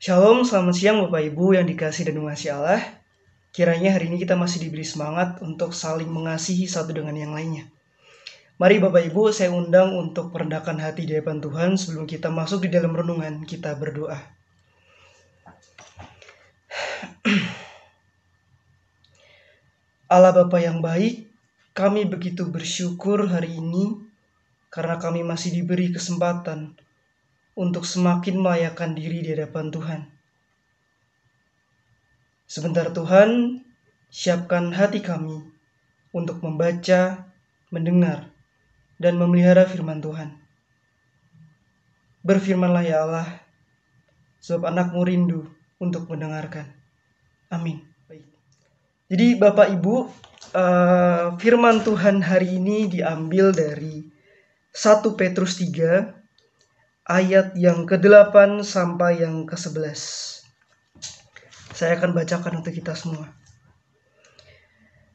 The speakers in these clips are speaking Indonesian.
Shalom, selamat siang Bapak Ibu yang dikasihi dan mengasihi Allah. Kiranya hari ini kita masih diberi semangat untuk saling mengasihi satu dengan yang lainnya. Mari Bapak Ibu, saya undang untuk merendahkan hati di hadapan Tuhan sebelum kita masuk di dalam renungan, kita berdoa. Allah Bapa yang baik, kami begitu bersyukur hari ini karena kami masih diberi kesempatan untuk semakin melayakan diri di hadapan Tuhan. Sebentar Tuhan, siapkan hati kami untuk membaca, mendengar, dan memelihara firman Tuhan. Berfirmanlah ya Allah, sebab anakmu rindu untuk mendengarkan. Amin. Baik. Jadi Bapak Ibu, firman Tuhan hari ini diambil dari 1 Petrus 3 ayat yang ke-8 sampai yang ke-11. Saya akan bacakan untuk kita semua.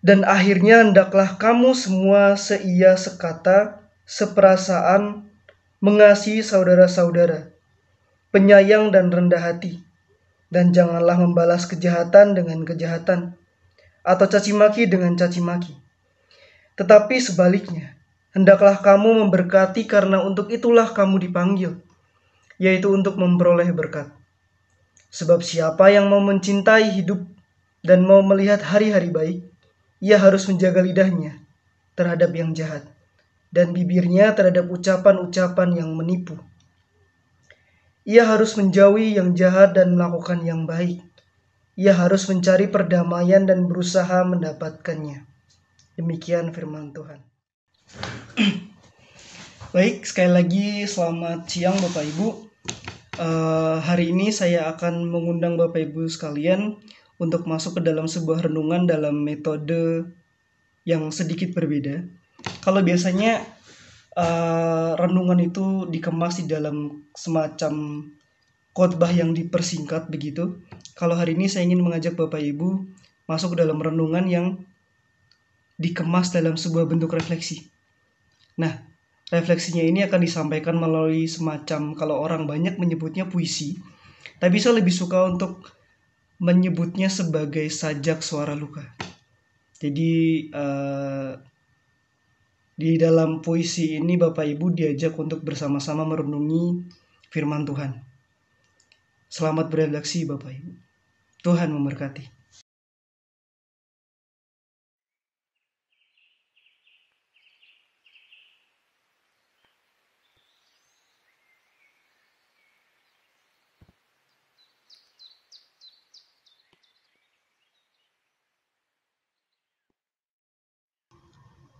Dan akhirnya hendaklah kamu semua seia sekata, seperasaan, mengasihi saudara-saudara, penyayang dan rendah hati, dan janganlah membalas kejahatan dengan kejahatan, atau caci maki dengan caci maki. Tetapi sebaliknya, hendaklah kamu memberkati karena untuk itulah kamu dipanggil, yaitu untuk memperoleh berkat. Sebab siapa yang mau mencintai hidup dan mau melihat hari-hari baik, ia harus menjaga lidahnya terhadap yang jahat, dan bibirnya terhadap ucapan-ucapan yang menipu. Ia harus menjauhi yang jahat dan melakukan yang baik. Ia harus mencari perdamaian dan berusaha mendapatkannya. Demikian firman Tuhan. Baik, sekali lagi selamat siang Bapak Ibu. Hari ini saya akan mengundang Bapak Ibu sekalian untuk masuk ke dalam sebuah renungan dalam metode yang sedikit berbeda. Kalau biasanya renungan itu dikemas di dalam semacam khotbah yang dipersingkat begitu. Kalau hari ini saya ingin mengajak Bapak Ibu masuk ke dalam renungan yang dikemas dalam sebuah bentuk refleksi. Nah, refleksinya ini akan disampaikan melalui semacam, kalau orang banyak menyebutnya puisi, tapi saya lebih suka untuk menyebutnya sebagai sajak suara luka. Jadi di dalam puisi ini Bapak Ibu diajak untuk bersama-sama merenungi firman Tuhan. Selamat berefleksi Bapak Ibu. Tuhan memberkati.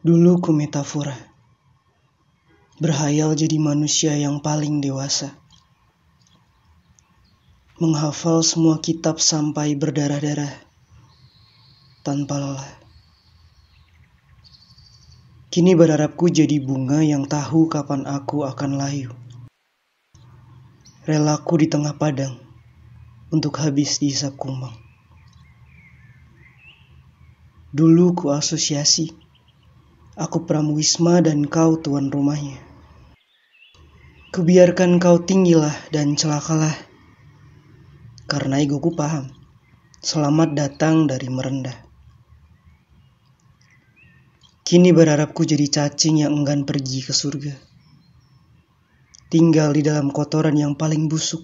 Dulu ku metafora, berhayal jadi manusia yang paling dewasa, menghafal semua kitab sampai berdarah-darah, tanpa lelah. Kini berharapku jadi bunga yang tahu kapan aku akan layu. Relaku di tengah padang, untuk habis dihisap kumbang. Dulu ku asosiasi, aku pramuwisma dan kau tuan rumahnya. Kubiarkan kau tinggilah dan celakalah, karena egoku paham, selamat datang dari merendah. Kini berharapku jadi cacing yang enggan pergi ke surga, tinggal di dalam kotoran yang paling busuk,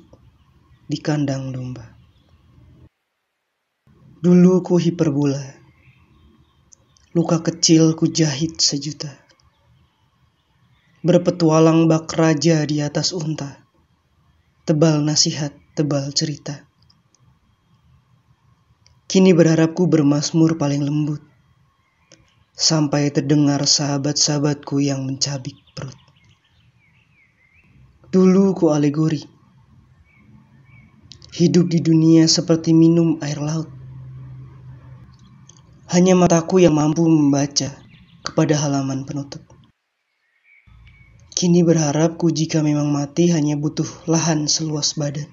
di kandang domba. Dulu ku hiperbola, luka kecil ku jahit sejuta, berpetualang bak raja di atas unta, tebal nasihat, tebal cerita. Kini berharapku bermazmur paling lembut, sampai terdengar sahabat-sahabatku yang mencabik perut. Dulu ku alegori, hidup di dunia seperti minum air laut. Hanya mataku yang mampu membaca kepada halaman penutup. Kini berharapku jika memang mati hanya butuh lahan seluas badan.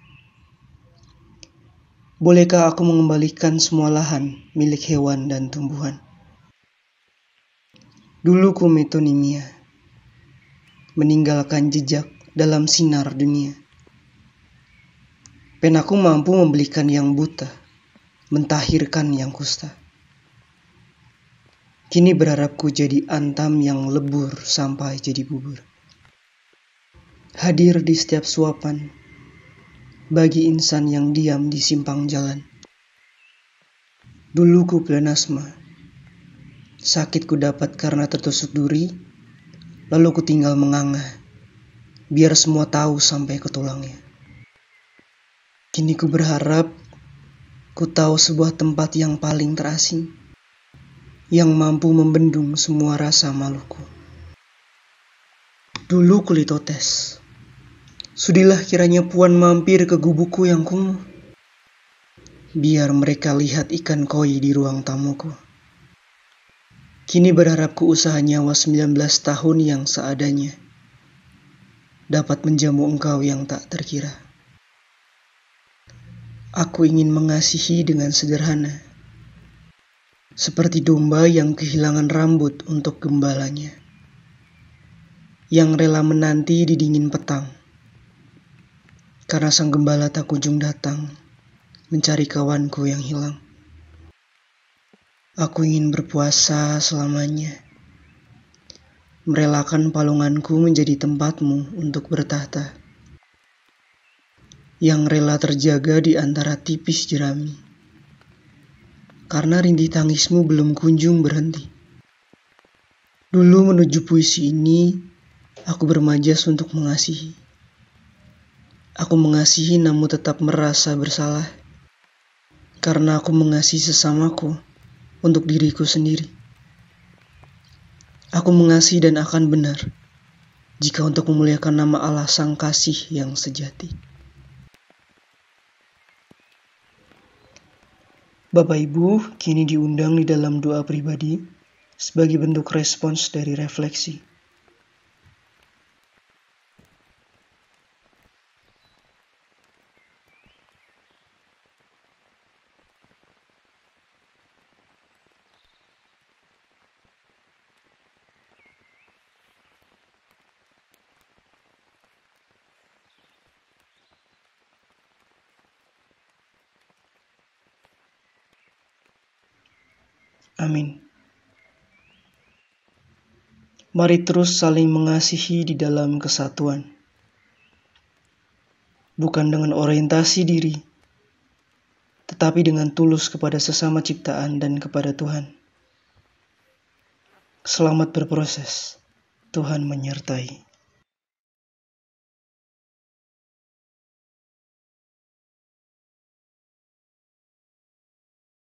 Bolehkah aku mengembalikan semua lahan milik hewan dan tumbuhan? Dulu ku metonimia, meninggalkan jejak dalam sinar dunia. Penaku mampu membelikan yang buta, mentahirkan yang kusta. Kini berharapku jadi antam yang lebur sampai jadi bubur. Hadir di setiap suapan, bagi insan yang diam di simpang jalan. Dulu ku asma, sakit ku dapat karena tertusuk duri, lalu ku tinggal menganga, biar semua tahu sampai ke tulangnya. Kini ku berharap ku tahu sebuah tempat yang paling terasing, yang mampu membendung semua rasa maluku. Dulu kulitotes, sudilah kiranya puan mampir ke gubukku yang kumuh, biar mereka lihat ikan koi di ruang tamuku. Kini berharapku usaha nyawa 19 tahun yang seadanya dapat menjamu engkau yang tak terkira. Aku ingin mengasihi dengan sederhana, seperti domba yang kehilangan rambut untuk gembalanya, yang rela menanti di dingin petang, karena sang gembala tak kunjung datang mencari kawanku yang hilang. Aku ingin berpuasa selamanya, merelakan palunganku menjadi tempatmu untuk bertahta, yang rela terjaga di antara tipis jerami, karena rintih tangismu belum kunjung berhenti. Dulu menuju puisi ini, aku bermajas untuk mengasihi. Aku mengasihi namun tetap merasa bersalah, karena aku mengasihi sesamaku untuk diriku sendiri. Aku mengasihi dan akan benar jika untuk memuliakan nama Allah Sang Kasih yang sejati. Bapak Ibu kini diundang di dalam doa pribadi sebagai bentuk respons dari refleksi. Amin. Mari terus saling mengasihi di dalam kesatuan. Bukan dengan orientasi diri, tetapi dengan tulus kepada sesama ciptaan dan kepada Tuhan. Selamat berproses. Tuhan menyertai.